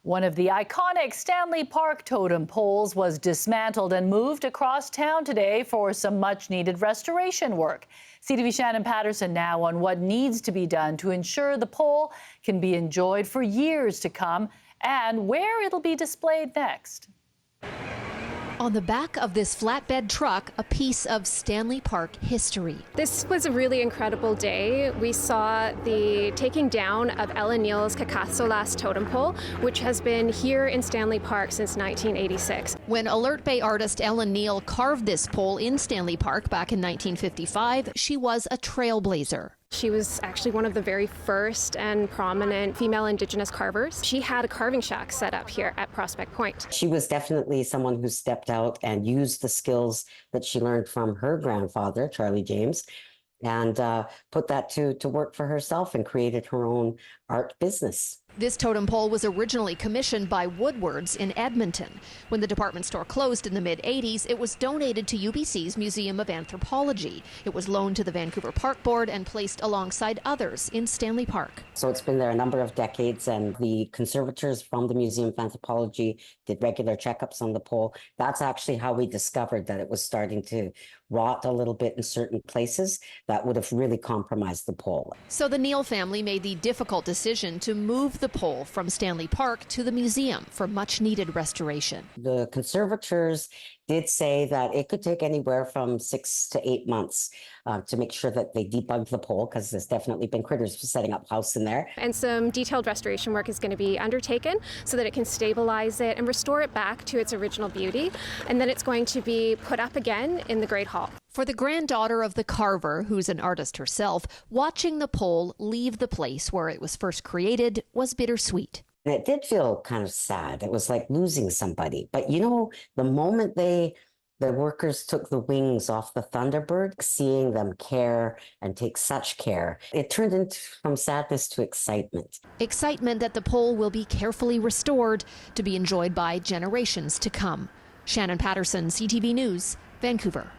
One of the iconic Stanley Park totem poles was dismantled and moved across town today for some much-needed restoration work. CTV Shannon Patterson now on what needs to be done to ensure the pole can be enjoyed for years to come and where it'll be displayed next. On the back of this flatbed truck, a piece of Stanley Park history. This was a really incredible day. We saw the taking down of Ellen Neal's Kakatsolas totem pole, which has been here in Stanley Park since 1986. When Alert Bay artist Ellen Neal carved this pole in Stanley Park back in 1955, she was a trailblazer. She was actually one of the very first and prominent female Indigenous carvers. She had a carving shack set up here at Prospect Point. She was definitely someone who stepped out and used the skills that she learned from her grandfather, Charlie James, and put that to work for herself and created her own art business. This totem pole was originally commissioned by Woodward's in Edmonton. When the department store closed in the mid-'80s, it was donated to UBC's Museum of Anthropology. It was loaned to the Vancouver Park Board and placed alongside others in Stanley Park. So it's been there a number of decades, and the conservators from the Museum of Anthropology did regular checkups on the pole. That's actually how we discovered that it was starting to rot a little bit in certain places that would have really compromised the pole. So the Neal family made the difficult decision to move the pole from Stanley Park to the museum for much needed restoration. The conservators did say that it could take anywhere from 6 to 8 months to make sure that they debug the pole, because there's definitely been critters setting up house in there. And some detailed restoration work is going to be undertaken so that it can stabilize it and restore it back to its original beauty. And then it's going to be put up again in the Great Hall. For the granddaughter of the carver, who's an artist herself, watching the pole leave the place where it was first created was bittersweet. And it did feel kind of sad. It was like losing somebody. But you know, the moment the workers took the wings off the Thunderbird, seeing them care and take such care, it turned from sadness to excitement. Excitement that the pole will be carefully restored to be enjoyed by generations to come. Shannon Patterson, CTV News, Vancouver.